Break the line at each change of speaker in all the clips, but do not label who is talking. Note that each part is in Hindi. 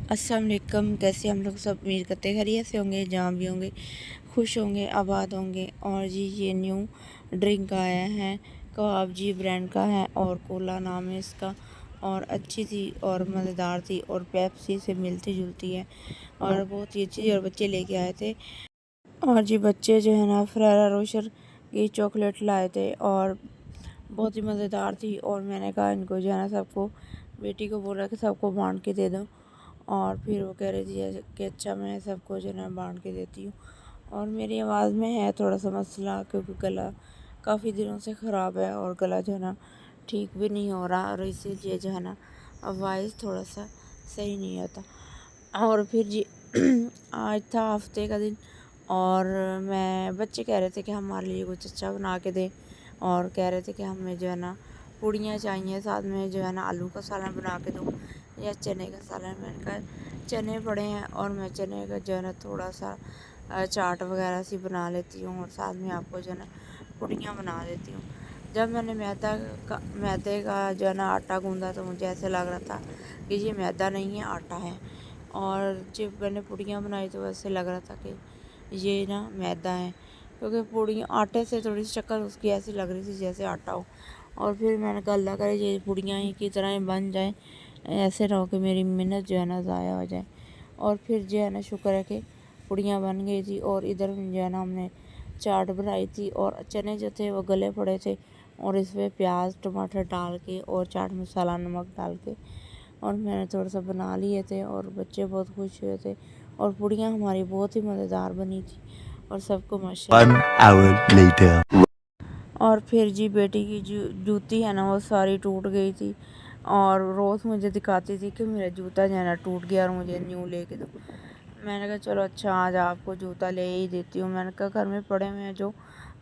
अस्सलाम वालेकुम। कैसे हम लोग सब उम्मीद करते हैं खैरियत से होंगे, जहाँ भी होंगे खुश होंगे, आबाद होंगे। और जी ये न्यू ड्रिंक आया है, कबाब जी ब्रांड का है और कोला नाम है इसका। और अच्छी थी और मज़ेदार थी और पेप्सी से मिलती जुलती है और बहुत ही अच्छी थी और बच्चे लेके आए थे। और जी बच्चे जो है ना फरारा रोशर की चॉकलेट लाए थे और बहुत ही मज़ेदार थी। और मैंने कहा इनको जो है ना सबको, बेटी को बोला कि सबको बांट के दे दो। और फिर वो कह रही थी कि अच्छा मैं सबको जो है ना बांट के देती हूँ। और मेरी आवाज़ में है थोड़ा सा मसला, क्योंकि गला काफ़ी दिनों से ख़राब है और गला जो है ना ठीक भी नहीं हो रहा, और इसीलिए जो है ना आवाज़ थोड़ा सा सही नहीं होता। और फिर जी आज था हफ्ते का दिन और मैं बच्चे कह रहे थे कि हमारे लिए कुछ अच्छा बना के दे, और कह रहे थे कि हमें जो है ना पूड़ियाँ चाहिए, साथ में जो है ना आलू का सालन बना के दो या चने का सालन। मैंने कहा चने पड़े हैं और मैं चने का जो है ना थोड़ा सा चाट वगैरह सी बना लेती हूँ और साथ में आपको जो है ना पूड़ियाँ बना देती हूँ। जब मैंने मैदे का जो है ना आटा गूँधा तो मुझे ऐसे लग रहा था कि ये मैदा नहीं है, आटा है। और जब मैंने पूड़ियाँ बनाई तो ऐसे लग रहा था कि ये ना मैदा है, क्योंकि पूड़ियाँ आटे से थोड़ी सी शक्ल उसकी ऐसी लग रही थी जैसे आटा हो। और फिर मैंने कहा अल्लाह करे ये पूड़ियाँ ही की तरह ही बन जाए, ऐसे रहो कि मेरी मेहनत जो है ना ज़ाया हो जाए। और फिर जो है ना शुक्र है कि पूड़ियाँ बन गई थी। और इधर जो है ना हमने चाट बनाई थी और चने जो थे वो गले पड़े थे और इसमें प्याज टमाटर डाल के और चाट मसाला नमक डाल के और मैंने थोड़ा सा बना लिए थे और बच्चे बहुत खुश हुए थे। और पूड़ियाँ हमारी बहुत ही मज़ेदार बनी थी और सबको
One
माशाल्लाह।
hour later.
और फिर जी बेटी की जूती है ना वो सारी टूट गई थी और रोज़ मुझे दिखाती थी कि मेरा जूता जो है ना टूट गया और मुझे न्यू लेके दो। मैंने कहा चलो अच्छा आज आपको जूता ले ही देती हूँ। मैंने कहा घर में पड़े हुए हैं जो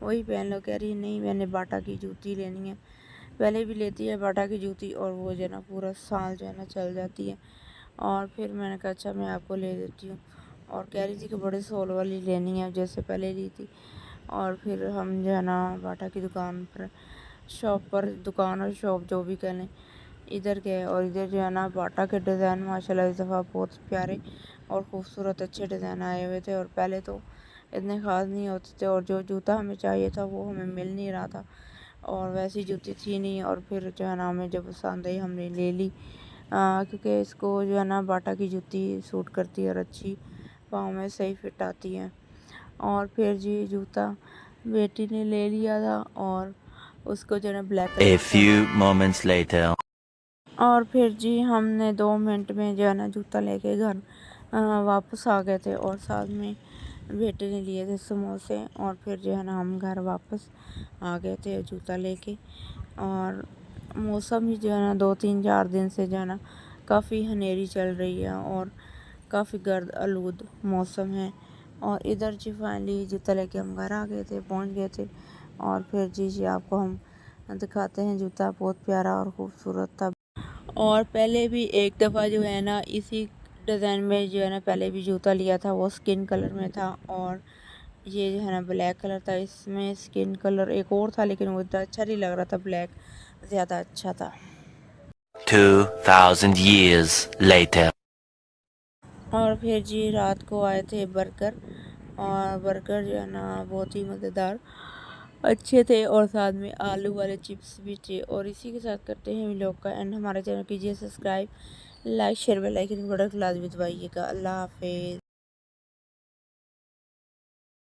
वही पहन लो। कह रही नहीं मैंने बाटा की जूती लेनी है। पहले भी लेती है बाटा की जूती और वो जो है ना पूरा साल जो है ना चल जाती है। और फिर मैंने कहा अच्छा मैं आपको ले देती हूँ। और कह रही थी कि बड़े सोल वाली लेनी है जैसे पहले ली थी। और फिर हम जो है ना बाटा की दुकान पर, शॉप पर, दुकान और शॉप जो भी कह लें, इधर गए। और इधर जो है ना बाटा के डिज़ाइन माशाल्लाह इस दफ़ा बहुत प्यारे और ख़ूबसूरत अच्छे डिज़ाइन आए हुए थे और पहले तो इतने ख़ास नहीं होते थे। और जो जूता हमें चाहिए था वो हमें मिल नहीं रहा था और वैसी जूती थी नहीं। और फिर जो है ना हमें जब पसंद आई हमने ले ली, क्योंकि इसको जो है ना बाटा की जूती सूट करती है और अच्छी पाँव में सही फिट आती है। और फिर जी जूता बेटी ने ले लिया था और उसको जो है ना ब्लैक
A
कलर का।
few moments later.
और फिर जी हमने 2 मिनट में जो है ना जूता लेके घर वापस आ गए थे और साथ में बेटे ने लिए थे समोसे। और फिर जो है ना हम घर वापस आ गए थे जूता लेके। और मौसम ही जो है ना 2 3 4 दिन से जो है ना काफ़ी हनेरी चल रही है और काफ़ी गर्द आलूद मौसम है। और इधर जी फाइनली जूता लेके हम घर आ गए थे, पहुंच गए थे। और फिर जी आपको हम दिखाते हैं, जूता बहुत प्यारा और ख़ूबसूरत था। और पहले भी एक दफ़ा जो है ना इसी डिज़ाइन में जो है ना पहले भी जूता लिया था, वो स्किन कलर में था और ये जो है ना ब्लैक कलर था। इसमें स्किन कलर एक और था लेकिन वो इतना अच्छा नहीं लग रहा था, ब्लैक ज़्यादा अच्छा था।
2,000 years later.
और फिर जी रात को आए थे बर्गर, और बर्गर जो है ना बहुत ही मज़ेदार अच्छे थे और साथ में आलू वाले चिप्स भी थे। और इसी के साथ करते हैं व्लॉग का एंड। हमारे चैनल कीजिए subscribe, like share bell icon button लाजमी दबाइएगा। अल्लाह हाफिज़।